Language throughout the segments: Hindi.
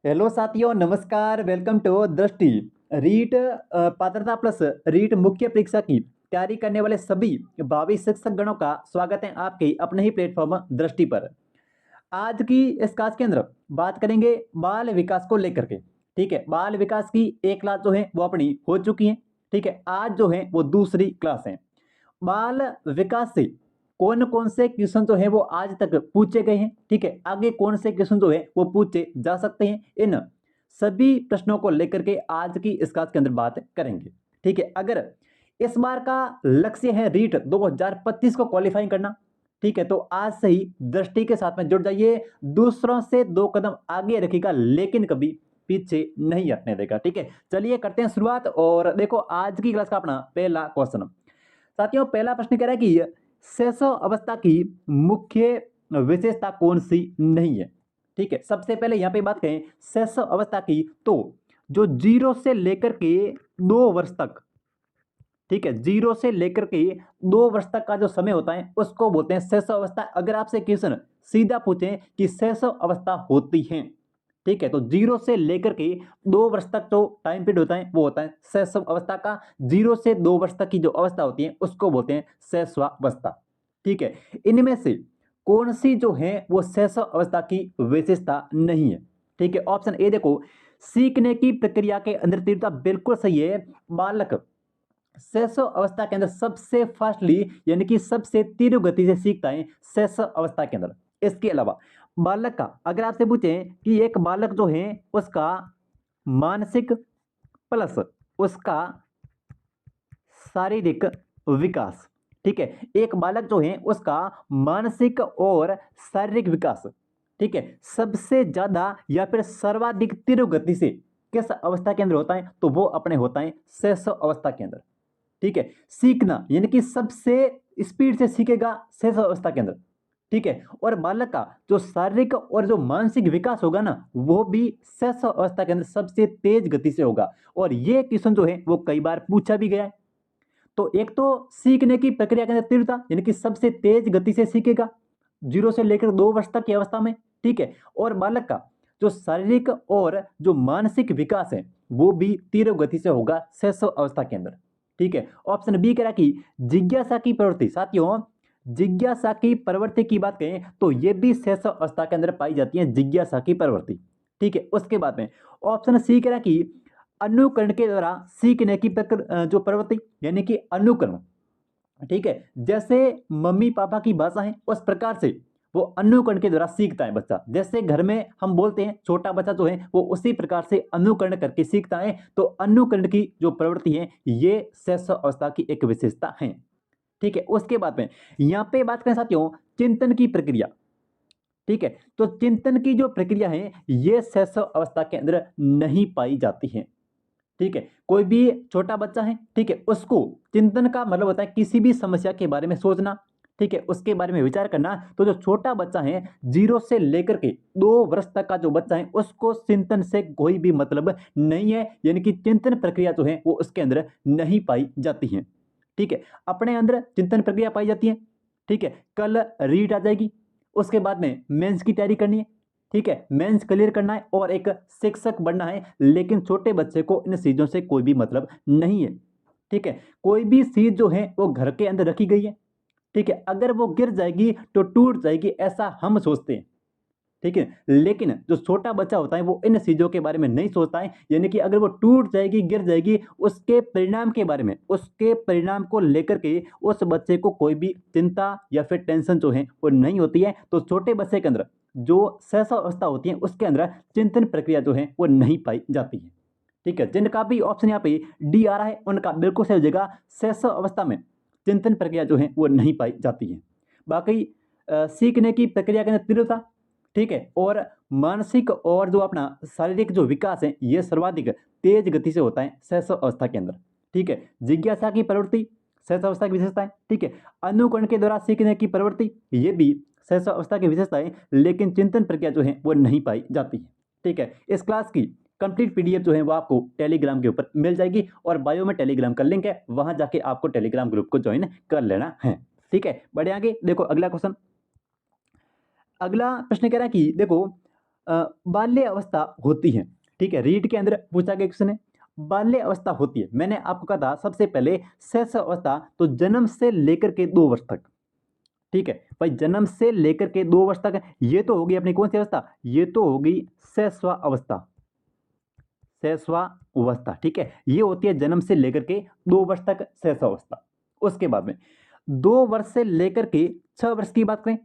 हेलो साथियों, नमस्कार। वेलकम टू दृष्टि। रीट पात्रता प्लस रीट मुख्य परीक्षा की तैयारी करने वाले सभी भावी शिक्षक गणों का स्वागत है आपके अपने ही प्लेटफॉर्म दृष्टि पर। आज की इस क्लास के अंदर बात करेंगे बाल विकास को लेकर के। ठीक है, बाल विकास की एक क्लास जो है वो अपनी हो चुकी है। ठीक है, आज जो है वो दूसरी क्लास है। बाल विकास से कौन कौन से क्वेश्चन जो है वो आज तक पूछे गए हैं, ठीक है, आगे कौन से क्वेश्चन जो है वो पूछे जा सकते हैं, इन सभी प्रश्नों को लेकर के आज की इस क्लास के अंदर बात करेंगे। ठीक है, अगर इस बार का लक्ष्य है रीट 2025 को क्वालिफाई करना, ठीक है, तो आज से ही दृष्टि के साथ में जुड़ जाइए। दूसरों से 2 कदम आगे रखेगा लेकिन कभी पीछे नहीं हटने देगा। ठीक है, चलिए करते हैं शुरुआत। और देखो आज की क्लास का अपना पहला क्वेश्चन साथियों, पहला प्रश्न कह रहा है कि शैशव अवस्था की मुख्य विशेषता कौन सी नहीं है। ठीक है, सबसे पहले यहां पे बात करें शैशव अवस्था की, तो जो 0 से लेकर के 2 वर्ष तक, ठीक है, 0 से लेकर के 2 वर्ष तक का जो समय होता है उसको बोलते हैं शैशव अवस्था। अगर आपसे क्वेश्चन सीधा पूछें कि शैशव अवस्था होती है, ठीक है, तो 0 से लेकर के 2 वर्ष तक जो टाइम पीरियड होता है वो होता है शैशव अवस्था का। 0 से 2 वर्ष तक की जो अवस्था होती है उसको बोलते हैं शैशवावस्था। ठीक है, इनमें से कौन सी जो है वो शैशव अवस्था की विशेषता नहीं है। ठीक है, ऑप्शन ए देखो, सीखने की प्रक्रिया के अंदर तीव्रता बिल्कुल सही है। बालक शैशव अवस्था के अंदर सबसे फास्टली यानी कि सबसे तीव्र गति से सीखता है शैशव अवस्था के अंदर। इसके अलावा बालक का अगर आपसे पूछें कि एक बालक जो है उसका मानसिक प्लस उसका शारीरिक विकास, ठीक है, एक बालक जो है उसका मानसिक और शारीरिक विकास, ठीक है, सबसे ज्यादा या फिर सर्वाधिक तीव्र गति से किस अवस्था के अंदर होता है, तो वो अपने होता है शैशव अवस्था के अंदर। ठीक है, सीखना यानी कि सबसे स्पीड से सीखेगा शैशव अवस्था के अंदर। ठीक है, और बालक का जो शारीरिक और जो मानसिक विकास होगा ना वो भी शैशव अवस्था के अंदर सबसे तेज गति से होगा। और ये क्वेश्चन जो है वो कई बार पूछा भी गया है। तो एक तो सीखने की प्रक्रिया के अंदर तीव्रता यानी कि सबसे तेज गति से सीखेगा 0 से लेकर 2 वर्ष तक की अवस्था में। ठीक है, और बालक का जो शारीरिक और जो मानसिक विकास है वो भी तीव्र गति से होगा शैशव अवस्था के अंदर। ठीक है, ऑप्शन बी कह रहा कि जिज्ञासा की प्रवृत्ति। साथियों, जिज्ञासा की प्रवृत्ति की बात करें तो ये भी शैशव अवस्था के अंदर पाई जाती है, जिज्ञासा की प्रवृत्ति। ठीक है, उसके बाद में ऑप्शन सी कह रहा कि अनुकरण के द्वारा सीखने की जो प्रवृत्ति यानी कि अनुकरण। ठीक है, जैसे मम्मी पापा की भाषा है उस प्रकार से वो अनुकरण के द्वारा सीखता है बच्चा। जैसे घर में हम बोलते हैं छोटा बच्चा जो है वो उसी प्रकार से अनुकरण करके सीखता है। तो अनुकरण की जो प्रवृत्ति है ये शैशव अवस्था की एक विशेषता है। ठीक है, उसके बाद में यहाँ पे बात करें साथियों चिंतन की प्रक्रिया। ठीक है, तो चिंतन की जो प्रक्रिया है ये शैशव अवस्था के अंदर नहीं पाई जाती है। ठीक है, कोई भी छोटा बच्चा है, ठीक है, उसको चिंतन का मतलब होता है किसी भी समस्या के बारे में सोचना, ठीक है, उसके बारे में विचार करना। तो जो छोटा बच्चा है 0 से लेकर के 2 वर्ष तक का जो बच्चा है उसको चिंतन से कोई भी मतलब नहीं है, यानी कि चिंतन प्रक्रिया जो है वो उसके अंदर नहीं पाई जाती है। ठीक है, अपने अंदर चिंतन प्रक्रिया पाई जाती है। ठीक है, कल रीट आ जाएगी, उसके बाद में मेंस की तैयारी करनी है। ठीक है, मेंस क्लियर करना है और एक शिक्षक बनना है। लेकिन छोटे बच्चे को इन चीजों से कोई भी मतलब नहीं है। ठीक है, कोई भी चीज जो है वो घर के अंदर रखी गई है। ठीक है, अगर वो गिर जाएगी तो टूट जाएगी ऐसा हम सोचते हैं। ठीक है, लेकिन जो छोटा बच्चा होता है वो इन चीजों के बारे में नहीं सोचता है, यानी कि अगर वो टूट जाएगी गिर जाएगी उसके परिणाम के बारे में, उसके परिणाम को लेकर के उस बच्चे को कोई भी चिंता या फिर टेंशन जो है वो नहीं होती है। तो छोटे बच्चे के अंदर जो शैशव अवस्था होती है उसके अंदर चिंतन प्रक्रिया जो है वो नहीं पाई जाती है। ठीक है, जिनका भी ऑप्शन यहाँ पे डी आ रहा है उनका बिल्कुल सही हो जाएगा। शैशव अवस्था में चिंतन प्रक्रिया जो है वो नहीं पाई जाती है। बाकी सीखने की प्रक्रिया के अंदर तीव्रता, ठीक है, और मानसिक और जो अपना शारीरिक जो विकास है ये सर्वाधिक तेज गति से होता है शैशव अवस्था के अंदर। ठीक है, जिज्ञासा की प्रवृत्ति शैशव अवस्था की विशेषता है। ठीक है, अनुकरण के द्वारा सीखने की प्रवृत्ति ये भी शैशव अवस्था की विशेषता है, लेकिन चिंतन प्रक्रिया जो है वो नहीं पाई जाती है। ठीक है, इस क्लास की कंप्लीट पीडीएफ जो है वो आपको टेलीग्राम के ऊपर मिल जाएगी और बायो में टेलीग्राम का लिंक है, वहां जाके आपको टेलीग्राम ग्रुप को ज्वाइन कर लेना है। ठीक है, बढ़े आगे। देखो अगला क्वेश्चन, अगला प्रश्न कह रहा है कि देखो बाल्य अवस्था होती है। ठीक है, रीट के अंदर पूछा गया क्वेश्चन है, बाल्य अवस्था होती है। मैंने आपको कहा था सबसे पहले शैशव अवस्था, तो जन्म से लेकर के 2 वर्ष तक। ठीक है भाई, जन्म से लेकर के 2 वर्ष तक, ये तो होगी अपनी कौन सी अवस्था, ये तो होगी शैशव अवस्था, शैशव अवस्था। ठीक है, ये होती है जन्म से लेकर के 2 वर्ष तक शैशव अवस्था। उसके बाद में 2 वर्ष से लेकर के 6 वर्ष की बात करें,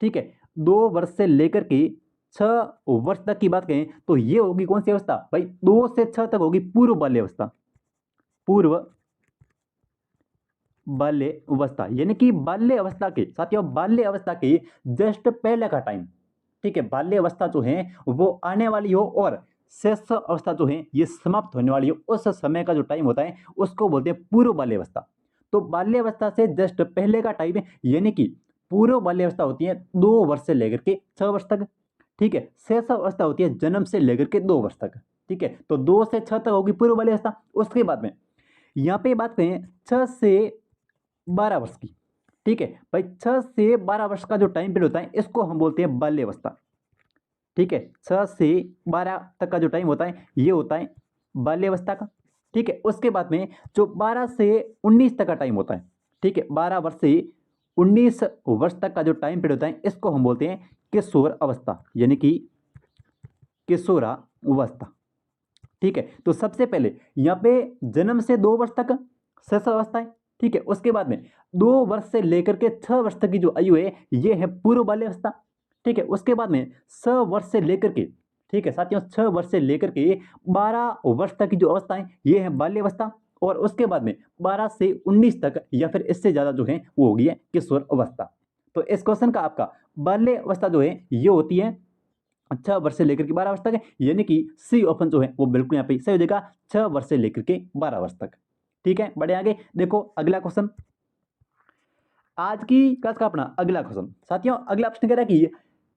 ठीक है, 2 वर्ष से लेकर के 6 वर्ष तक की बात करें, तो ये होगी कौन सी अवस्था भाई, 2 से 6 तक होगी पूर्व बाल्य अवस्था, पूर्व बाल्य अवस्था। यानी कि बाल्य अवस्था के साथियों, बाल्य अवस्था के जस्ट पहले का टाइम। ठीक है, बाल्य अवस्था जो है वो आने वाली हो और शैशव अवस्था जो है ये समाप्त होने वाली हो, उस समय का जो टाइम होता है उसको बोलते हैं पूर्व बाल्य अवस्था। तो बाल्य अवस्था से जस्ट पहले का टाइम है, यानी कि पूर्व बाल्य अवस्था होती है 2 वर्ष से लेकर के 6 वर्ष तक। ठीक है, शैशव अवस्था होती है जन्म से लेकर के 2 वर्ष तक। ठीक है, तो 2 से 6 तक होगी पूर्व बाल्य अवस्था। उसके बाद में यहाँ पे बात करें 6 से 12 वर्ष की। ठीक है भाई, 6 से 12 वर्ष का जो टाइम पीरियड होता है इसको हम बोलते हैं बाल्य अवस्था। ठीक है, 6 से 12 तक का जो टाइम होता है ये होता है बाल्य अवस्था का। ठीक है, उसके बाद में जो 12 से 19 तक का टाइम होता है, ठीक है, 12 वर्ष से 19 वर्ष तक का जो टाइम पीरियड होता है इसको हम बोलते हैं किशोर अवस्था, यानी कि किशोरावस्था। ठीक है, तो सबसे पहले यहाँ पे जन्म से 2 वर्ष तक शैशव अवस्था है। ठीक है, उसके बाद में 2 वर्ष से लेकर के 6 वर्ष तक की जो आयु है ये है पूर्व बाल्य अवस्था। ठीक है, उसके बाद में 6 वर्ष से लेकर के, ठीक है साथियों, 6 वर्ष से लेकर के 12 वर्ष तक की जो अवस्था है ये है बाल्य अवस्था। और उसके बाद में 12 से 19 तक या फिर इससे ज्यादा जो है वो होगी है किशोर अवस्था। तो इस क्वेश्चन का आपका बाल्य अवस्था जो है ये होती है 6 वर्ष से लेकर के 12 वर्ष तक है, यानी कि सी ऑप्शन जो है वो बिल्कुल यहाँ पे सही हो जाएगा, 6 वर्ष से लेकर के 12 वर्ष तक। ठीक है, बढ़े आगे। देखो अगला क्वेश्चन, आज की क्लास का अपना अगला क्वेश्चन साथियों, अगला प्रश्न कह रहा है कि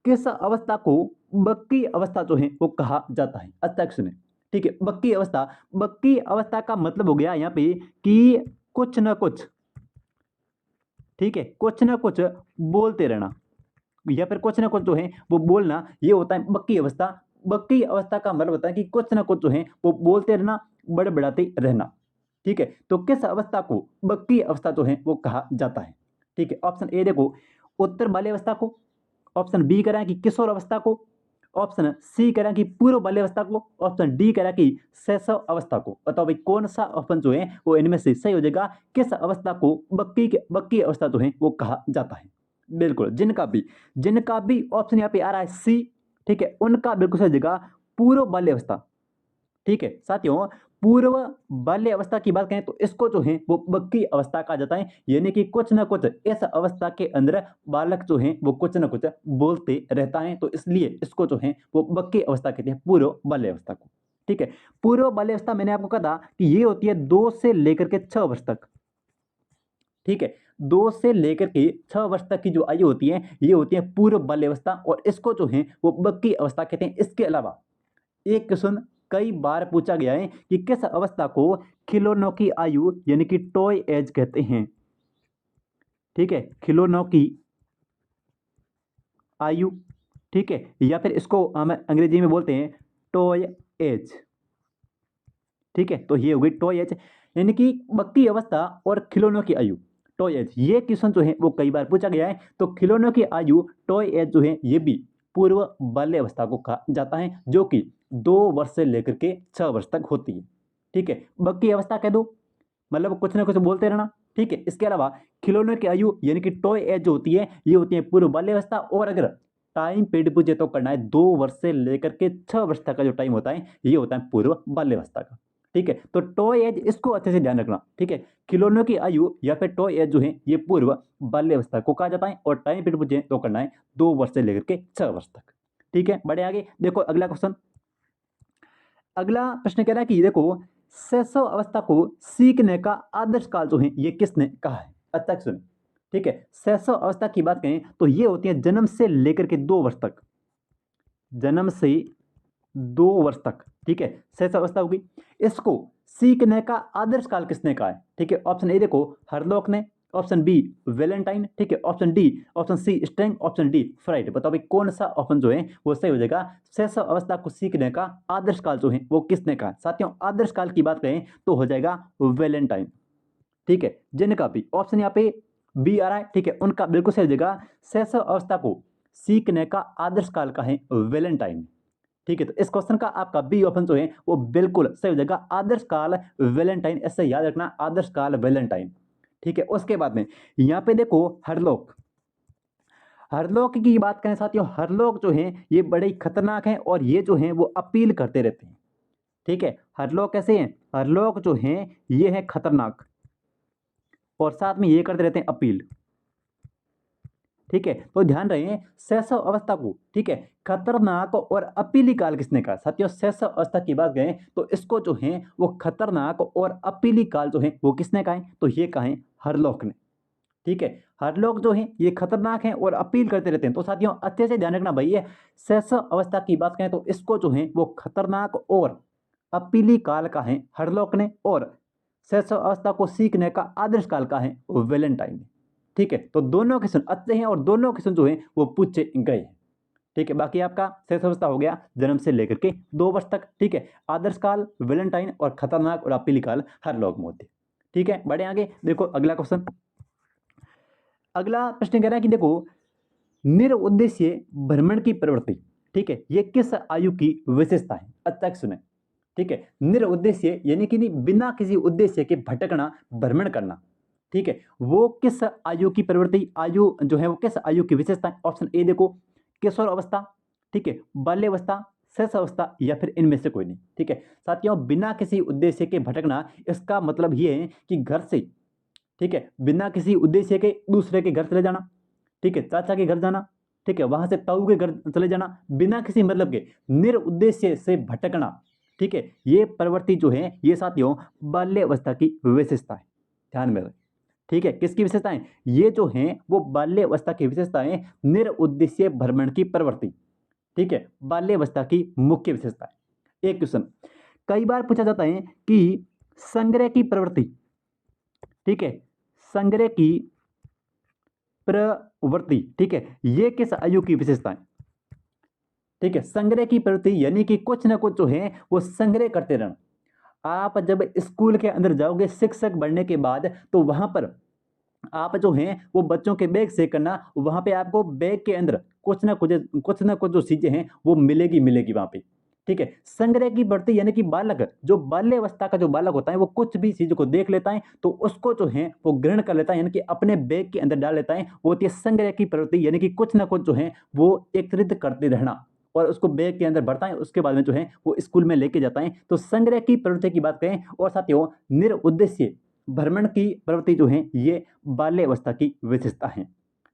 किस अवस्था को बक्की अवस्था जो है वो कहा जाता है। अच्छा क्वेश्चन है। ठीक है, बक्की अवस्था, बक्की अवस्था का मतलब हो गया यहाँ पे कि कुछ ना कुछ, ठीक है, कुछ ना कुछ बोलते रहना या फिर कुछ ना कुछ जो है वो बोलना, ये होता है बक्की अवस्था। बक्की अवस्था का मतलब होता है कि कुछ ना कुछ जो है वो बोलते रहना, बड़बड़ाते रहना। ठीक है, तो किस अवस्था को बक्की अवस्था जो है वो कहा जाता है। ठीक है, ऑप्शन ए देखो उत्तर बाल्य अवस्था को, ऑप्शन बी कह रहा है कि किशोर अवस्था को, ऑप्शन सी कह रहा है कि पूर्व बाल्य अवस्था को, ऑप्शन डी कह रहा है कि शैशव अवस्था को। बताओ भाई कौन सा ऑप्शन जो है वो इनमें से सही हो जाएगा, किस अवस्था को बक्की अवस्था जो है वो कहा जाता है। बिल्कुल, जिनका भी ऑप्शन यहाँ पे आ रहा है सी, ठीक है, उनका बिल्कुल सही जगह पूर्व बाल्य अवस्था। ठीक है साथियों, पूर्व बाल्य अवस्था की बात करें तो इसको जो है वो बक्की अवस्था कहा जाता है, यानी कि कुछ ना कुछ इस अवस्था के अंदर बालक जो है वो कुछ ना कुछ बोलते रहता है, तो इसलिए इसको जो है वो बक्की अवस्था कहते हैं, पूर्व बाल्य अवस्था को। ठीक है, पूर्व बाल्य अवस्था मैंने आपको कहा था कि ये होती है 2 से लेकर के 6 वर्ष तक। ठीक है, 2 से लेकर के 6 वर्ष तक की जो आयु होती है ये होती है पूर्व बाल्य अवस्था, और इसको जो है वो बक्की अवस्था कहते हैं। इसके अलावा एक क्वेश्चन कई बार पूछा गया है कि किस अवस्था को खिलौनों की आयु यानी कि टॉय एज कहते हैं। ठीक है, खिलौनों की आयु, ठीक है, या फिर इसको हम अंग्रेजी में बोलते हैं टॉय एज। ठीक है, तो ये हो गई टॉय एज, यानी कि बक्की अवस्था और खिलौनों की आयु, टॉय एज। ये क्वेश्चन जो है वो कई बार पूछा गया है, तो खिलौनों की आयु टॉय एज जो है ये भी पूर्व बाल्य अवस्था को कहा जाता है, जो कि 2 वर्ष से लेकर के 6 वर्ष तक होती है। ठीक है, बक्की अवस्था कह दो मतलब कुछ ना कुछ बोलते रहना। ठीक है, इसके अलावा खिलौनों की आयु यानी कि टॉय एज जो होती है ये होती है पूर्व बाल्य अवस्था, और अगर टाइम पीरियड पूछे तो करना है 2 वर्ष से लेकर के 6 वर्ष तक का जो टाइम होता है ये होता है पूर्व बाल्य अवस्था का। ठीक है, तो टॉय एज इसको अच्छे से ध्यान रखना। ठीक है, खिलौनों की आयु या फिर टॉय एज जो है ये पूर्व बाल्य अवस्था को कहा जाता है, और टाइम पीरियड पूछे तो करना है 2 वर्ष से लेकर के 6 वर्ष तक। ठीक है, बढ़े आगे। देखो अगला क्वेश्चन, अगला प्रश्न कह रहा है कि देखो शैशव अवस्था को सीखने का आदर्श काल जो है ये किसने कहा है। अच्छा सुन, ठीक है, शैशव अवस्था की बात करें तो ये होती है जन्म से लेकर के 2 वर्ष तक, जन्म से 2 वर्ष तक। ठीक है, शैशव अवस्था होगी। इसको सीखने का आदर्श काल किसने कहा है। ठीक है, ऑप्शन ए देखो हरलोक ने, ऑप्शन बी वैलेंटाइन, ठीक है, option D, option C Strang, option D Freud. बताओ भाई कौन सा ऑप्शन जो है वो सही हो जाएगा। शैशव अवस्था को सीखने का आदर्श काल जो है वो किसने कहा। साथियों आदर्श काल की बात करें तो हो जाएगा वैलेंटाइन, ठीक है। जिनका भी ऑप्शन यहाँ पे बी आ रहा है, ठीक है, उनका बिल्कुल सही हो जाएगा। शैशव अवस्था को सीखने का आदर्श काल का है वैलेंटाइन, ठीक है। तो इस क्वेश्चन का आपका बी ऑप्शन जो है वो बिल्कुल सही हो जाएगा, आदर्श काल वैलेंटाइन। ऐसे याद रखना, आदर्श काल वैलेंटाइन, ठीक है। उसके बाद में यहाँ पे देखो हरलोक, हरलोक की बात करें साथियों, हरलोक जो है ये बड़े ही खतरनाक हैं और ये जो है वो अपील करते रहते हैं, ठीक है। हरलोक कैसे हैं, हरलोक जो हैं ये है खतरनाक और साथ में ये करते रहते हैं अपील, ठीक है। तो ध्यान रहे शैशव अवस्था को, ठीक है, खतरनाक और अपीली काल किसने कहा। साथियों शैशव अवस्था की बात करें तो इसको जो है वो खतरनाक और अपीली काल जो है वो किसने कहा है, तो ये कहा है हरलोक ने, ठीक है। हरलोक जो है ये खतरनाक है और अपील करते रहते हैं। तो साथियों अच्छे से ध्यान रखना भाई, ये शैशव अवस्था की बात करें तो इसको जो है वो खतरनाक और अपीली काल का है हरलोक ने, और शैशव अवस्था को सीखने का आदर्श काल का है वैलेंटाइन ने, ठीक है। तो दोनों क्वेश्चन अच्छे हैं और दोनों क्वेश्चन जो है वो पूछे गए हैं, ठीक है। बाकी आपका शैशव अवस्था हो गया जन्म से लेकर के 2 वर्ष तक, ठीक है। आदर्श काल वैलेंटाइन और खतरनाक और अपीली काल हरलोक मोती, ठीक है। बढ़े आगे, देखो अगला क्वेश्चन। अगला प्रश्न कह रहा है कि देखो निरुद्देश्य भ्रमण की प्रवृत्ति, ठीक है, ये किस आयु की विशेषता है। अच्छा सुने, ठीक है। निरुद्देश्य यानी कि नहीं बिना किसी उद्देश्य के भटकना, भ्रमण करना, ठीक है, वो किस आयु की प्रवृत्ति, आयु जो है वो किस आयु की विशेषता है। ऑप्शन ए देखो किशोर अवस्था, ठीक है, बाल्यावस्था, शैशव अवस्था, या फिर इनमें से कोई नहीं, ठीक है। साथियों बिना किसी उद्देश्य के भटकना, इसका मतलब ये है कि घर से, ठीक है, बिना किसी उद्देश्य के दूसरे के घर चले जाना, ठीक है, चाचा के घर जाना, ठीक है, वहां से ताऊ के घर चले जाना, बिना किसी मतलब के निरुद्देश्य से भटकना, ठीक है, ये प्रवृत्ति जो है ये साथियों बाल्यावस्था की विशेषता है, ध्यान में रहे, ठीक है। किसकी विशेषताएं, ये जो हैं वो बाल्यावस्था की विशेषताएं, निरुद्देश्य भ्रमण की प्रवृत्ति, ठीक है, बाल्यावस्था की मुख्य विशेषता है। एक क्वेश्चन कई बार पूछा जाता है कि संग्रह की प्रवृत्ति, ठीक है, संग्रह की प्रवृत्ति, ठीक है, ये किस आयु की विशेषता है, ठीक है। संग्रह की प्रवृत्ति यानी कि कुछ ना कुछ जो है वो संग्रह करते रहना। आप जब स्कूल के अंदर जाओगे शिक्षक बनने के बाद तो वहां पर आप जो हैं वो बच्चों के बैग से करना, वहां पे आपको बैग के अंदर कुछ ना कुछ जो चीजें हैं वो मिलेगी मिलेगी वहां पे, ठीक है। संग्रह की बढ़ती यानी कि बालक जो बाल्यावस्था का जो बालक होता है वो कुछ भी चीज को देख लेता है तो उसको जो है वो ग्रहण कर लेता है, यानी कि अपने बैग के अंदर डाल लेता है, वो होती है संग्रह की प्रवृत्ति, यानी कि कुछ ना कुछ जो है वो एकत्रित करते रहना और उसको बैग के अंदर भरता है, उसके बाद में जो है वो स्कूल में लेके जाता है। तो संग्रह की प्रवृत्ति की बात करें और साथियों निरुद्देश्य भ्रमण की प्रवृत्ति जो है ये बाल्यावस्था की विशेषता है,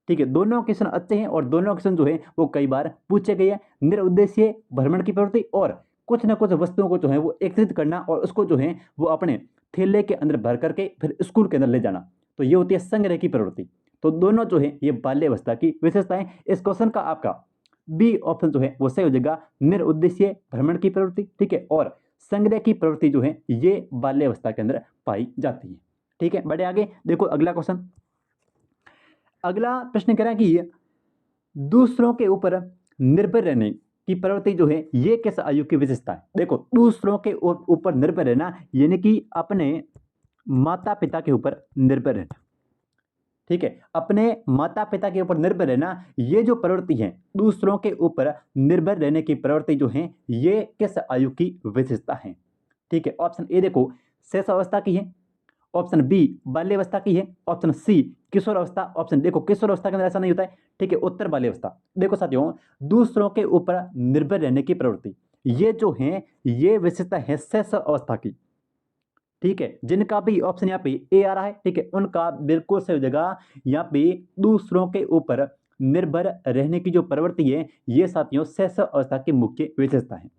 ठीक है। दोनों क्वेश्चन अच्छे हैं और दोनों क्वेश्चन जो है वो कई बार पूछे गए हैं। निरुद्देश्य भ्रमण की प्रवृत्ति और कुछ ना कुछ वस्तुओं को जो है वो एकत्रित करना और उसको जो है वो अपने थैले के अंदर भर करके फिर स्कूल के अंदर ले जाना, तो ये होती है संग्रह की प्रवृत्ति। तो दोनों जो है ये बाल्यावस्था की विशेषता है। इस क्वेश्चन का आपका बी ऑप्शन जो है वो सही हो जाएगा, निरुद्देश्य भ्रमण की प्रवृत्ति, ठीक है, और संग्रह की प्रवृत्ति जो है ये बाल्यावस्था के अंदर पाई जाती है, ठीक है। बढ़े आगे, देखो अगला क्वेश्चन। अगला प्रश्न कह रहा है कि दूसरों के ऊपर निर्भर रहने की प्रवृत्ति जो है ये किस आयु की विशेषता है। देखो दूसरों के ऊपर निर्भर रहना यानी कि अपने माता पिता के ऊपर निर्भर रहना, ठीक है, अपने माता पिता के ऊपर निर्भर रहना, ये जो प्रवृत्ति है दूसरों के ऊपर निर्भर रहने की प्रवृत्ति जो है ये किस आयु की विशेषता है, ठीक है। ऑप्शन ए देखो शैशवावस्था की है, ऑप्शन बी बाल्यावस्था की है, ऑप्शन सी किशोर अवस्था, ऑप्शन देखो किशोर अवस्था के अंदर ऐसा नहीं होता है, ठीक है, उत्तर बाल्यावस्था। देखो साथियों दूसरों के ऊपर निर्भर रहने की प्रवृत्ति ये जो है ये विशेषता है शैशव अवस्था की, ठीक है। जिनका भी ऑप्शन यहाँ पे ए आ रहा है, ठीक है, उनका बिल्कुल सही जगह यहाँ पे दूसरों के ऊपर निर्भर रहने की जो प्रवृत्ति है ये साथियों शैशव अवस्था की मुख्य विशेषता है,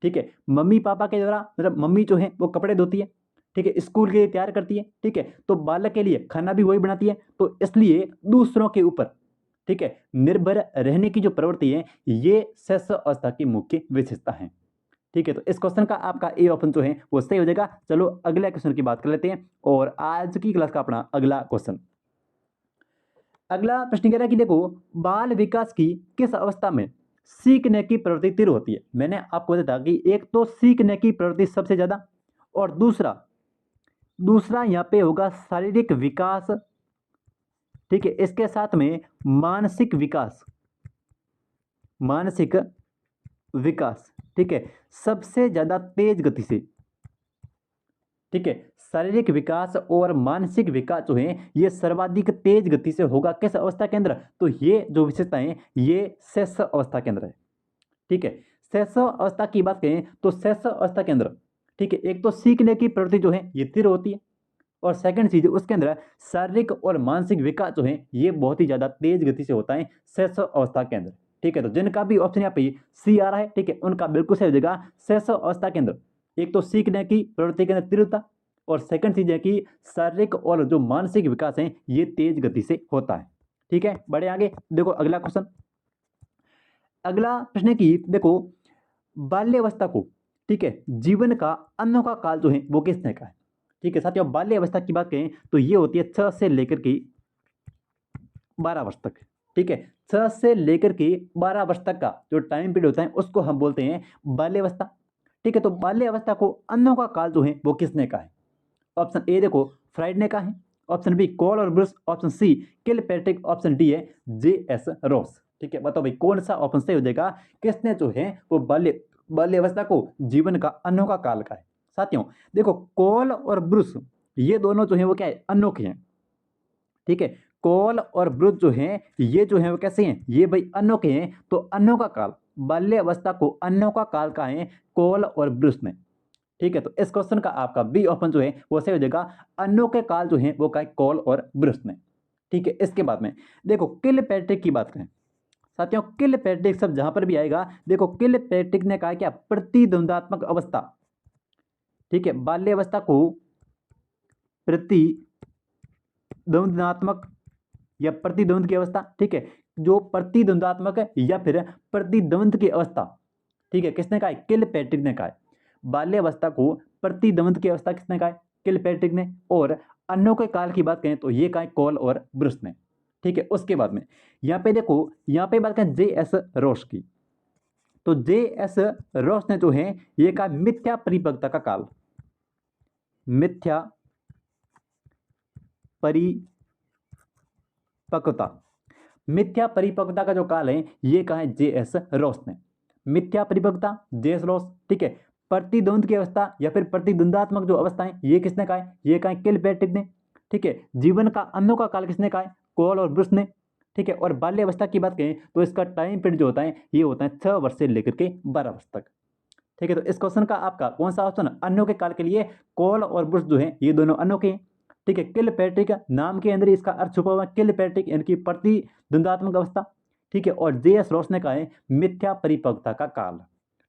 ठीक है। मम्मी पापा के द्वारा मतलब मम्मी जो है वो कपड़े धोती है, ठीक है, स्कूल के लिए तैयार करती है, ठीक है, तो बालक के लिए खाना भी वही बनाती है, तो इसलिए दूसरों के ऊपर, ठीक है, निर्भर रहने की जो प्रवृत्ति है ये शैशव अवस्था की मुख्य विशेषता है, ठीक है। तो इस क्वेश्चन का आपका ए ऑप्शन जो है वो सही हो जाएगा। चलो अगले क्वेश्चन की बात कर लेते हैं और आज की क्लास का अपना अगला क्वेश्चन, अगला प्रश्न कह रहा है कि देखो, बाल विकास की किस अवस्था में सीखने की प्रवृत्ति तीव्र होती है। मैंने आपको बताया कि एक तो सीखने की प्रवृत्ति सबसे ज्यादा, और दूसरा दूसरा यहाँ पे होगा शारीरिक विकास, ठीक है, इसके साथ में मानसिक विकास, मानसिक विकास, ठीक है, सबसे ज्यादा तेज गति से, ठीक है, शारीरिक विकास और मानसिक विकास जो है ये सर्वाधिक तेज गति से होगा किस अवस्था के अंदर, तो ये जो विशेषताएं ये शैशव अवस्था के अंदर है, ठीक है। शैशव अवस्था की बात करें तो शैशव अवस्था के अंदर, ठीक है, एक तो सीखने की प्रवृत्ति जो है ये तीव्र होती है, और सेकंड चीज उसके अंदर शारीरिक और मानसिक विकास जो है ये बहुत ही ज्यादा तेज गति से होता है शैशव अवस्था के अंदर, ठीक है। तो जिनका भी ऑप्शन यहाँ पे सी आ रहा है, ठीक है, उनका बिल्कुल सही हो जाएगा। शैशव अवस्था के अंदर एक तो सीखने की प्रवृत्ति के अंदर तीव्रता, और सेकंड चीज है कि शारीरिक और जो मानसिक विकास है ये तेज गति से होता है, ठीक है। बढ़े आगे, देखो अगला क्वेश्चन। अगला प्रश्न है कि देखो, बाल्यावस्था को, ठीक है, जीवन का अनोखा काल जो है वो किसने कहा है, ठीक है साथियों। बाल्यावस्था की बात करें तो ये होती है 6 से लेकर के 12 वर्ष तक, ठीक है, 6 से लेकर के 12 वर्ष तक का जो टाइम पीरियड होता है उसको हम बोलते हैं बाल्यावस्था, ठीक है। तो बाल्यावस्था को अनोखा काल जो है वो किसने कहा है। ऑप्शन ए देखो फ्राइड ने कहा है, ऑप्शन बी कॉल और Bruce, option C Kilpatrick, option D है जे.एस. रॉस, ठीक है। बताओ भाई कौन सा ऑप्शन सही हो जाएगा, किसने जो है वो बाल्यावस्था को जीवन का अनोखा काल का है। साथियों देखो, कॉल और ब्रुस ये दोनों जो है वो क्या है, अनोखे हैं, ठीक है। कॉल और ब्रुस जो हैं ये जो है वो कैसे हैं, ये भाई अनोखे हैं। तो अनोखा काल, बाल्यावस्था को अनोखा काल का है कॉल और ब्रुस ने, ठीक है। तो इस क्वेश्चन का आपका बी ऑप्शन जो है वो सही हो जाएगा। अनोखे काल जो है वो का कॉल और ब्रुस ने, ठीक है। इसके बाद में देखो किलपैट्रिक की बात करें, साथियों किलपैट्रिक सब जहां पर भी आएगा, देखो किलपैट्रिक ने कहा क्या, प्रतिद्वंदात्मक अवस्था, ठीक है, बाल्यावस्था को प्रतिद्वंदात्मक या प्रतिद्वंद की अवस्था, ठीक है, जो प्रतिद्वंदात्मक है या फिर प्रतिद्वंद की अवस्था, ठीक है, किसने कहा है, किलपैट्रिक ने कहा है। बाल्यावस्था को प्रतिद्वंद की अवस्था किसने कहा है, किलपैट्रिक ने। और अनोखे काल की बात करें तो ये कहा है कॉल और ब्रुस ने, ठीक है। उसके बाद में यहाँ पे देखो, यहाँ पे बात करें जे.एस. रॉस की, तो जे.एस. रॉस ने जो है ये कहा मिथ्या परिपक्वता का काल, मिथ्या परिपक्वता, मिथ्या परिपक्वता का जो काल है ये कहा है जे.एस. रॉस ने। मिथ्या परिपक्वता जे.एस. रॉस, ठीक है। प्रतिद्वंद की अवस्था या फिर प्रतिद्वंदात्मक जो अवस्था है ये किसने कहा है, ये कहा है किलपैट्रिक ने, ठीक है। जीवन का अनोखा काल किसने कहा है, कॉल और ब्रुस ने, ठीक है। और बाल्यावस्था की बात करें तो इसका टाइम पीरियड जो होता है ये होता है 6 वर्ष से लेकर के 12 वर्ष तक, ठीक है। तो इस क्वेश्चन का आपका कौन सा ऑप्शन, अनोखे काल के लिए कॉल और ब्रुस जो है ये दोनों अनोखे हैं, ठीक है। किलपैट्रिक नाम के अंदर इसका अर्थ छुपा हुआ है, किलपैट्रिक यानी कि प्रतिद्वंदात्मक अवस्था, ठीक है। और जे.एस. रॉस ने कहा है मिथ्या परिपक्वता का काल,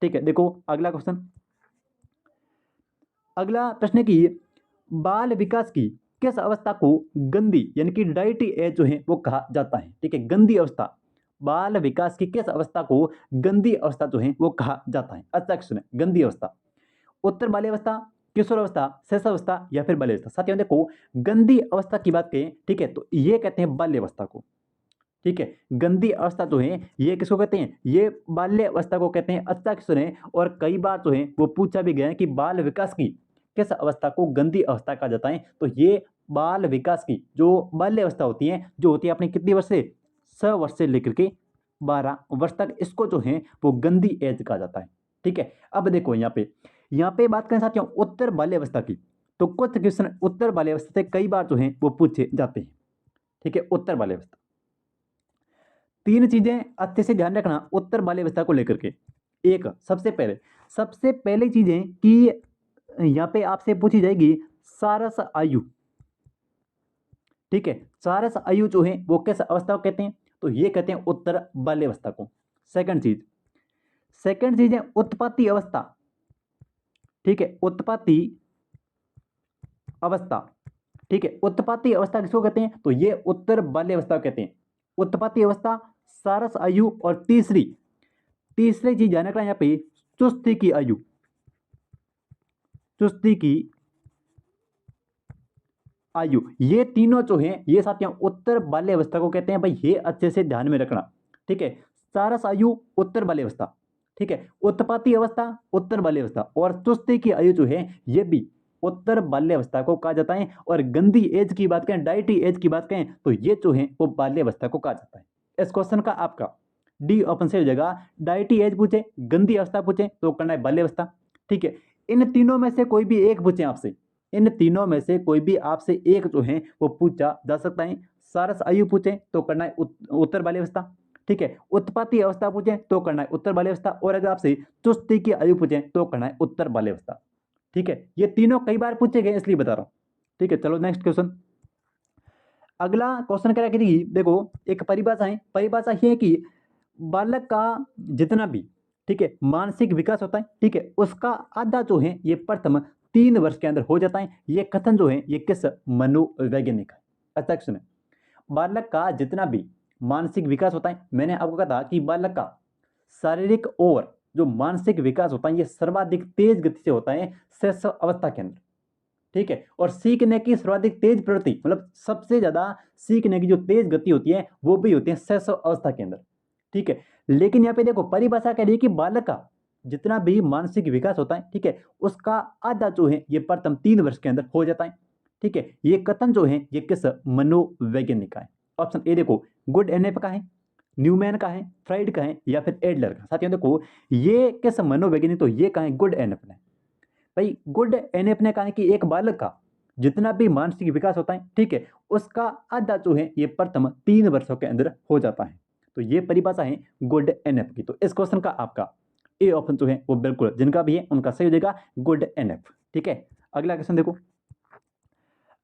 ठीक है। देखो अगला क्वेश्चन। अगला प्रश्न है कि बाल विकास की किस अवस्था को गंदी यानी कि डाइटी एज जो है वो कहा जाता है, ठीक है। गंदी अवस्था, बाल विकास की किस अवस्था को गंदी अवस्था जो है वो कहा जाता है। अच्छा क्वेश्चन है, गंदी अवस्था, उत्तर बाल्यावस्था, किशोर अवस्था, शैशवावस्था या फिर बाल्यावस्था। साथियों देखो, गंदी अवस्था की बात करें, ठीक है, तो ये कहते हैं बाल्यावस्था को, ठीक है। गंदी अवस्था जो है ये किसको कहते हैं, ये बाल्य अवस्था को कहते हैं। अच्छा क्वेश्चन है, और कई बार जो है वो पूछा भी गया है कि बाल विकास की किस अवस्था को गंदी अवस्था कहा जाता है, तो ये बाल विकास की जो बाल्य अवस्था होती है, जो होती है अपने कितनी वर्ष से, 6 वर्ष से लेकर के 12 वर्ष तक, इसको जो है वो गंदी एज कहा जाता है, ठीक है। अब देखो यहाँ पे बात करें साथियों उत्तर बाल्यावस्था की, तो कुछ क्वेश्चन उत्तर बाल्यावस्था से कई बार जो है वो पूछे जाते हैं, ठीक है। उत्तर बाल्यावस्था, 3 चीजें अच्छे से ध्यान रखना उत्तर बाल्यावस्था को लेकर के। एक, सबसे पहले चीजें कि यहाँ पे आपसे पूछी जाएगी सारस आयु, ठीक है। सारस आयु जो है वो किस अवस्था को कहते हैं, तो ये कहते हैं उत्तर बाल्यावस्था को। सेकंड चीज है उत्पत्ति अवस्था, ठीक है, उत्पत्ति अवस्था, ठीक है। उत्पत्ति अवस्था किसको कहते हैं, तो ये उत्तर बाल्यावस्था को कहते हैं। उत्पत्ति अवस्था, सारस आयु, और तीसरी चीज ध्यान रखना यहाँ पे चुस्ती की आयु, आयु, ये तीनों जो हैं ये साथियों उत्तर बाल्यावस्था को कहते हैं। भाई ये अच्छे से ध्यान में रखना, ठीक है। सारस आयु उत्तर बाल्यावस्था, ठीक है। उत्पत्ति अवस्था उत्तर बाल्यावस्था, और चुस्ती की आयु जो है ये भी उत्तर बाल्यावस्था को कहा जाता है। और गंदी एज की बात करें, डाइटी एज की बात करें, तो ये जो है वो बाल्यावस्था को कहा जाता है। इस क्वेश्चन का आपका डी ऑप्शन से हो जाएगा। डाइटी एज पूछे, गंदी अवस्था पूछे तो करना है बाल्यावस्था, ठीक है। इन तीनों में से कोई भी एक पूछे आपसे, इन तीनों में से कोई भी आपसे एक जो है वो पूछा जा सकता है। सारस आयु पूछे तो करना है उत्तर बाल्यावस्था, ठीक है। उत्पत्ति अवस्था पूछे तो करना है उत्तर बाल्यावस्था, और अगर आपसे चुस्ती की आयु पूछे तो करना है उत्तर बाल्यावस्था, ठीक है। ये तीनों कई बार पूछे गए इसलिए बता रहा हूं, ठीक है। चलो नेक्स्ट क्वेश्चन। अगला क्वेश्चन क्या है कि देखो एक परिभाषा है, परिभाषा ये है कि बालक का जितना भी, ठीक है, मानसिक विकास होता है, ठीक है, उसका आधा जो है ये प्रथम 3 वर्ष के अंदर हो जाता है। ये कथन जो है ये किस मनोवैज्ञानिक है? अच्छा सुने, बालक का जितना भी मानसिक विकास होता है, मैंने आपको कहा था कि बालक का शारीरिक और जो मानसिक विकास होता है ये सर्वाधिक तेज गति से होता है शैशव अवस्था के अंदर, ठीक है। और सीखने की सर्वाधिक तेज प्रवृत्ति, मतलब सबसे ज्यादा सीखने की जो तेज गति होती है वो भी होती है शैशव अवस्था के अंदर, ठीक है। लेकिन यहाँ पे देखो परिभाषा कह रही है कि बालक का जितना भी मानसिक विकास होता है, ठीक है, उसका आधा जो है ये प्रथम 3 वर्ष के अंदर हो जाता है, ठीक है। ये कथन जो है ये किस मनोवैज्ञानिक का है? ऑप्शन ए देखो गुड एनएफ का है, न्यूमैन का है, फ्राइड का है, या फिर एडलर का। साथियों देखो ये किस मनोवैज्ञानिक, तो ये कहा है गुड एनएफ ने। भाई गुड एनएफ ने कहा है कि एक बालक का जितना भी मानसिक विकास होता है, ठीक है, उसका आधा जो है ये प्रथम 3 वर्षों के अंदर हो जाता है। तो ये परिभाषा है गुड एनएफ की। तो इस क्वेश्चन का आपका ए ऑप्शन जो है वो बिल्कुल जिनका भी है उनका सही हो जाएगा गुड एनएफ, ठीक है। अगला क्वेश्चन देखो,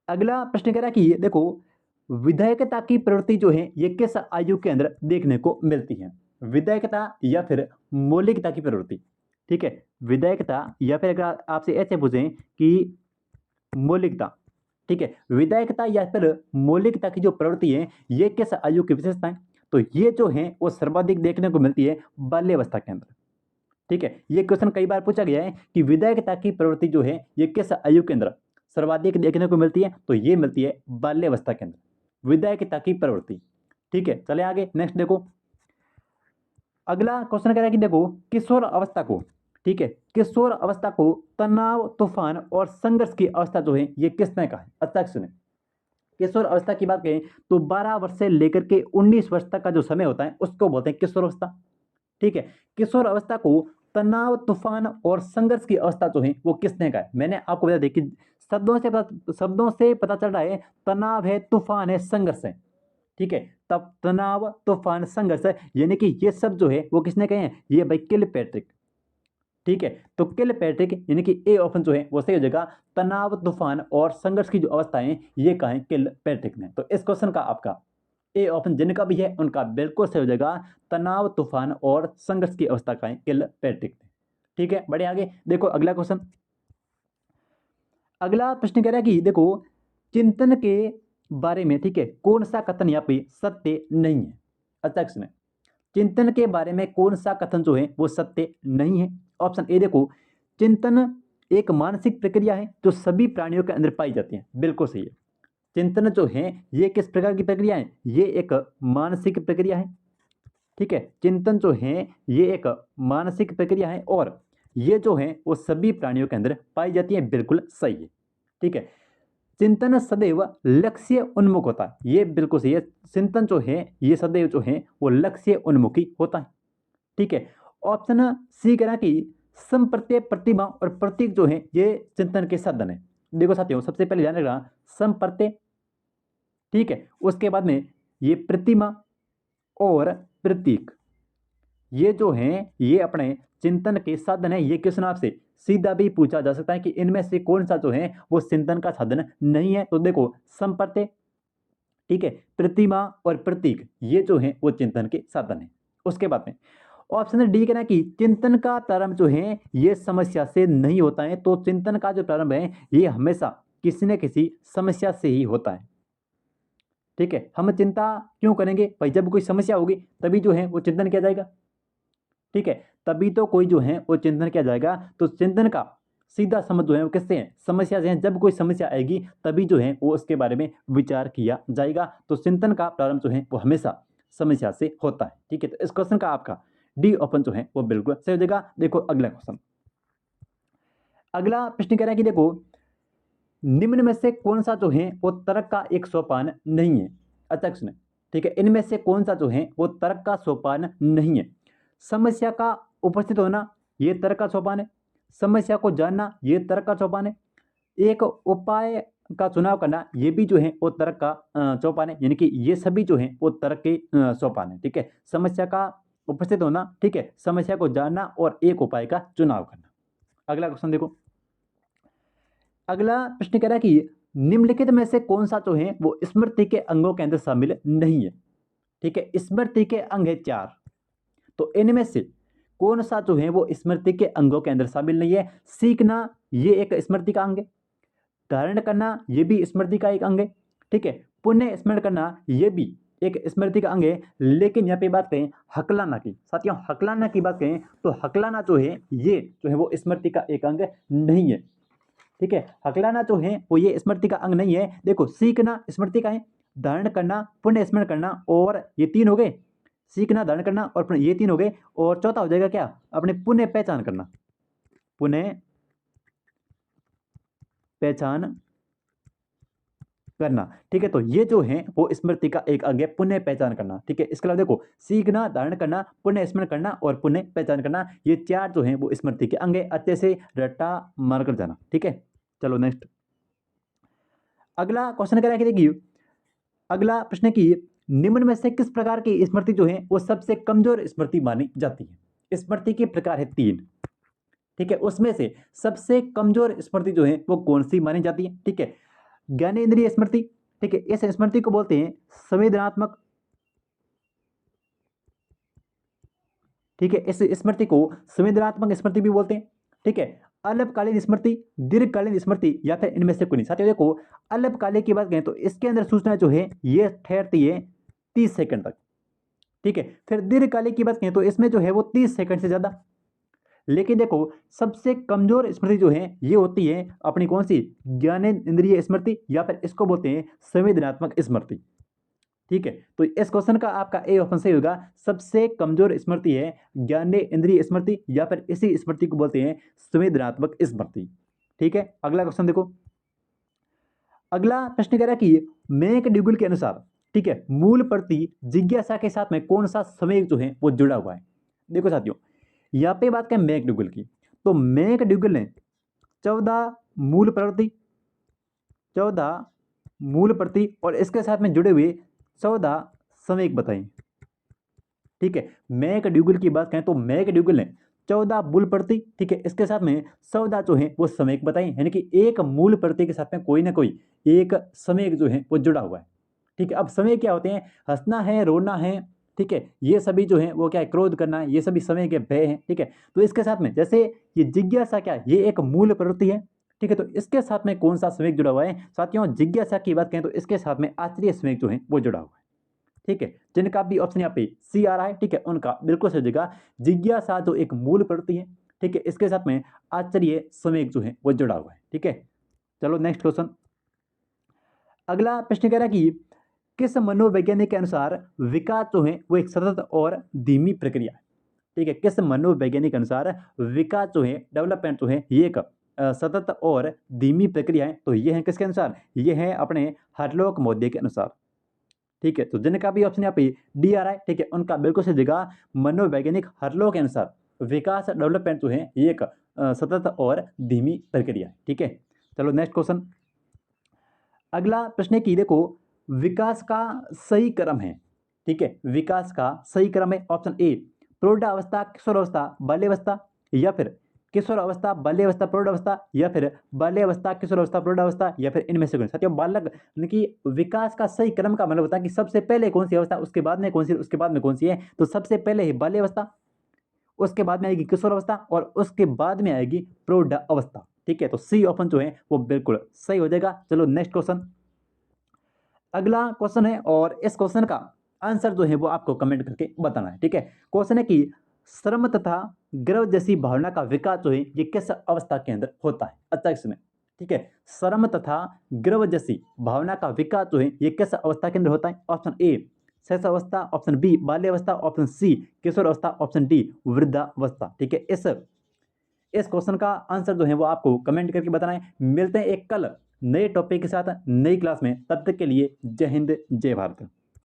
अगला प्रश्न कह रहा है कि देखो विधायकता की प्रवृत्ति जो है ये किस आयु के अंदर देखने को मिलती है? विधायकता या फिर मौलिकता की प्रवृत्ति, ठीक है। विधायकता या फिर अगर आपसे ऐसे पूछें कि मौलिकता, ठीक है, विधायकता या फिर मौलिकता की जो प्रवृत्ति है ये किस आयु की विशेषता है? तो ये जो है वो सर्वाधिक देखने को मिलती है बाल्यावस्था के अंदर, ठीक है। ये क्वेश्चन कई बार पूछा गया है कि विधायकता की प्रवृत्ति जो है ये किस आयु के अंदर सर्वाधिक देखने को मिलती है? तो ये मिलती है बाल्यावस्था के अंदर, विधायकता की प्रवृत्ति, ठीक है। चले आगे नेक्स्ट देखो, अगला क्वेश्चन कह रहा है कि देखो किशोर अवस्था को, ठीक है, किशोर अवस्था को तनाव, तूफान और संघर्ष की अवस्था जो है ये किसने कहा है? अच्छा सुने, किशोर अवस्था की बात करें तो 12 वर्ष से लेकर के 19 वर्ष तक का जो समय होता है उसको बोलते हैं किशोर अवस्था, ठीक है। किशोर अवस्था को तनाव, तूफान और संघर्ष की अवस्था जो है वो किसने कहा है? मैंने आपको बता देखिए शब्दों से पता चल रहा है तनाव है, तूफान है, संघर्ष है, ठीक है। तब तनाव, तूफान, संघर्ष है, यानी कि ये सब जो है वो किसने कहे हैं? ये भाई किलपैट्रिक, ठीक है। तो किलपैट्रिक यानी कि ए ऑप्शन जो है वो सही हो जाएगा। तनाव, तूफान और संघर्ष की जो अवस्था है ये कहा है किलपैट्रिक ने। तो इस क्वेश्चन का आपका ए ऑप्शन जिनका भी है उनका बिल्कुल सही हो जाएगा। तनाव, तूफान और संघर्ष की अवस्था का है किलपैट्रिक ने, ठीक है। बढ़े आगे देखो अगला क्वेश्चन, अगला प्रश्न कह रहा है कि देखो चिंतन के बारे में, ठीक है, कौन सा कथन यहाँ पे सत्य नहीं है? अच्छा सुने, चिंतन के बारे में कौन सा कथन जो है वो सत्य नहीं है? ऑप्शन ए देखो चिंतन एक मानसिक प्रक्रिया है जो सभी प्राणियों के अंदर पाई जाती है, बिल्कुल सही है। चिंतन जो है ये किस प्रकार की प्रक्रिया है? ये एक मानसिक प्रक्रिया है, ठीक है। चिंतन जो है ये एक मानसिक प्रक्रिया है और ये जो है वो सभी प्राणियों के अंदर पाई जाती है, बिल्कुल सही है, ठीक है। चिंतन सदैव लक्ष्य उन्मुख होता है, ये बिल्कुल सही है। चिंतन जो है ये सदैव जो है वो लक्ष्य उन्मुखी होता है, ठीक है। ऑप्शन सी कह रहा कि संप्रत्यय, प्रतिमा और प्रतीक जो है ये चिंतन के साधन है। देखो साथियों सबसे पहले ध्यान रखना संप्रत्यय, ठीक है, उसके बाद में ये प्रतिमा और प्रतीक, ये जो हैं ये अपने चिंतन के साधन है। ये क्वेश्चन आपसे सीधा भी पूछा जा सकता है कि इनमें से कौन सा जो है वो चिंतन का साधन नहीं है? तो देखो संप्रत्यय, ठीक है, प्रतिमा और प्रतीक ये जो है वो चिंतन के साधन है। उसके बाद में ऑप्शन डी कहना कि चिंतन का प्रारंभ जो है ये समस्या से नहीं होता है। तो चिंतन का जो प्रारंभ है ये हमेशा किसी न किसी समस्या से ही होता है, ठीक है। हम चिंता क्यों करेंगे? भाई जब कोई समस्या होगी तभी जो है वो चिंतन किया जाएगा, ठीक है, तभी तो कोई जो है वो चिंतन किया जाएगा। तो चिंतन का सीधा समझ जो है वो किससे है, समस्या से है। जब कोई समस्या आएगी तभी जो है वो उसके बारे में विचार किया जाएगा। तो चिंतन का प्रारंभ जो है वो हमेशा समस्या से होता है। ठीक है, तो इस क्वेश्चन का आपका डी ऑप्शन जो है वो बिल्कुल सही हो जाएगा। देखो अगला क्वेश्चन, अगला प्रश्न कह रहा है कि देखो निम्न में से कौन सा जो है वो तर्क का एक सोपान नहीं है। अच्छा क्वेश्चन है, ठीक है, इनमें से कौन सा जो है वो तर्क का सोपान नहीं है। समस्या का उपस्थित होना ये तर्क का सोपान है, समस्या को जानना ये तर्क का सोपान है, एक उपाय का चुनाव करना ये भी जो है वो तर्क का सोपान है। यानी कि ये सभी जो है वो तर्क के सोपान है। ठीक है, समस्या का उपस्थित होना, ठीक है, समस्या को जानना और एक उपाय का चुनाव करना। अगला क्वेश्चन देखो, अगला प्रश्न कह रहा है कि निम्नलिखित में से कौन सा जो है वो स्मृति के अंगों के अंदर शामिल नहीं है। ठीक है, स्मृति के अंग है 4, तो इनमें से कौन सा जो है वो स्मृति के अंगों के अंदर शामिल नहीं है। सीखना ये एक स्मृति का अंग है, धारण करना ये भी स्मृति का एक अंग है, ठीक है, पुण्य स्मरण करना ये भी एक स्मृति का अंग है। लेकिन यहाँ पे बात करें हकलाना की, साथियों हकलाना की बात करें तो हकलाना जो है ये जो है वो स्मृति का एक अंग नहीं है। ठीक है, हकलाना जो है वो ये स्मृति का अंग नहीं है। देखो सीखना स्मृति का है, धारण करना पुण्य स्मरण करना, और ये 3 हो गए, सीखना धारण करना और पुण्य, ये 3 हो गए, और चौथा हो जाएगा क्या, अपने पुण्य पहचान करना, पुण्य पहचान करना। ठीक है, तो ये जो है वो स्मृति का एक अंग है, पुण्य पहचान करना। ठीक है, इसके अलावा देखो सीखना धारण करना पुण्य स्मरण करना और पुण्य पहचान करना, ये 4 जो है वो स्मृति के अंग है। अच्छे से रट्टा मार कर जाना। ठीक है, चलो नेक्स्ट, अगला क्वेश्चन कह रहा है कि देखिए अगला प्रश्न की निम्न में से किस प्रकार की स्मृति जो है वो सबसे कमजोर स्मृति मानी जाती है। स्मृति के प्रकार है 3, ठीक है, उसमें से सबसे कमजोर स्मृति जो है वो कौन सी मानी जाती है। ठीक है, ज्ञानेंद्रिय स्मृति, ठीक है, इस स्मृति को बोलते हैं संवेदनात्मक, ठीक है, इस स्मृति को संवेदनात्मक स्मृति भी बोलते हैं। ठीक है, अल्पकालीन स्मृति, दीर्घकालीन स्मृति, या फिर इनमें से कोई नहीं। साथियों देखो अल्पकालीन की बात करें तो इसके अंदर सूचना जो है ये ठहरती है 30 सेकंड तक। ठीक है, फिर दीर्घकालीन की बात करें तो इसमें जो है वो 30 सेकंड से ज्यादा। लेकिन देखो सबसे कमजोर स्मृति जो है ये होती है अपनी कौन सी, ज्ञानेंद्रिय स्मृति, या फिर इसको बोलते हैं संवेदनात्मक स्मृति। ठीक है, तो इस क्वेश्चन का आपका ए ऑप्शन सही होगा, सबसे कमजोर स्मृति है ज्ञानेंद्रिय स्मृति, या फिर इसी स्मृति को बोलते हैं संवेदनात्मक स्मृति। ठीक है, अगला क्वेश्चन देखो, अगला प्रश्न कह रहा है कि मैकडूगल के अनुसार, ठीक है, मूल प्रति जिज्ञासा के साथ में कौन सा संवेग जो है वो जुड़ा हुआ है। देखो साथियों यहाँ पे बात करें मैकडूगल की, तो मैकडूगल ने 14 मूल प्रवृत्ति, 14 मूल प्रवृत्ति और इसके साथ में जुड़े हुए 14 संवेग बताए। ठीक है, मैकडूगल की बात करें तो मैकडूगल ने 14 मूल प्रवृत्ति, ठीक है, इसके साथ में 14 जो है वो संवेग बताए। यानी कि एक मूल प्रवृत्ति के साथ में कोई ना कोई एक संवेग जो है वो जुड़ा हुआ है। ठीक है, अब संवेग क्या होते हैं, हंसना है, रोना है, ठीक है, ये सभी जो है वो क्या है, क्रोध करना है, ये सभी समय के भय हैं। ठीक है, तो इसके साथ में जैसे ये जिज्ञासा क्या है, ये एक मूल प्रवृत्ति है। ठीक है, तो इसके साथ में कौन सा संवेग जुड़ा हुआ है। साथियों जिज्ञासा की बात करें तो इसके साथ में आश्चर्य संवेग जो है वो जुड़ा हुआ है। ठीक है, जिनका भी ऑप्शन यहाँ पे सी आ रहा है, ठीक है, उनका बिल्कुल सही जगह, जिज्ञासा जो एक मूल प्रवृत्ति है, ठीक है, इसके साथ में आश्चर्य संवेग जो है वो जुड़ा हुआ है। ठीक है, चलो नेक्स्ट क्वेश्चन, अगला प्रश्न कह रहा है कि किस मनोवैज्ञानिक के अनुसार विकास जो है वो एक सतत और धीमी प्रक्रिया है। ठीक है, किस मनोवैज्ञानिक के अनुसार विकास जो है, डेवलपमेंट जो है, ये एक सतत और धीमी प्रक्रिया है। तो ये है किसके अनुसार, ये है अपने हरलोक मोदी के अनुसार। ठीक है, तो जिनका भी ऑप्शन यहाँ पे डी आ रहा है, ठीक है, उनका बिल्कुल सही जगह, मनोवैज्ञानिक हरलोक के अनुसार विकास डेवलपमेंट जो है ये एक सतत और धीमी प्रक्रिया है। ठीक है, चलो नेक्स्ट क्वेश्चन, अगला प्रश्न है कि देखो विकास का सही क्रम है। ठीक है, विकास का सही क्रम है ऑप्शन ए प्रौढ़ावस्था किशोरावस्था बाल्यावस्था, या फिर किशोरावस्था बाल्यावस्था प्रौढ़ावस्था, या फिर बाल्यावस्था किशोरावस्था प्रौढ़ावस्था, या फिर इनमें से कोई। साथियों बालक यानी कि विकास का सही क्रम का मतलब होता है कि सबसे पहले कौन सी अवस्था, उसके बाद में कौन सी, उसके बाद में कौन सी है। तो सबसे पहले है बाल्यावस्था, उसके बाद में आएगी किशोरावस्था और उसके बाद में आएगी प्रौढ़ावस्था। ठीक है, तो सी ऑप्शन जो है वो बिल्कुल सही हो जाएगा। चलो नेक्स्ट क्वेश्चन, अगला क्वेश्चन है और इस क्वेश्चन का आंसर जो है वो आपको कमेंट करके बताना है। ठीक है, क्वेश्चन है कि श्रम तथा गर्व जैसी भावना का विकास जो है ये किस अवस्था के अंदर होता है? अच्छा इसमें, ठीक है, श्रम तथा गर्व जैसी भावना का विकास जो है ये किस अवस्था के अंदर होता है? ऑप्शन ए शैशवावस्था, ऑप्शन बी बाल्यावस्था, ऑप्शन सी किशोरावस्था, ऑप्शन डी वृद्धावस्था। ठीक है, इस क्वेश्चन का आंसर जो है वो आपको कमेंट करके बताना है। मिलते हैं एक कल नए टॉपिक के साथ नई क्लास में, तब तक के लिए जय हिंद जय भारत।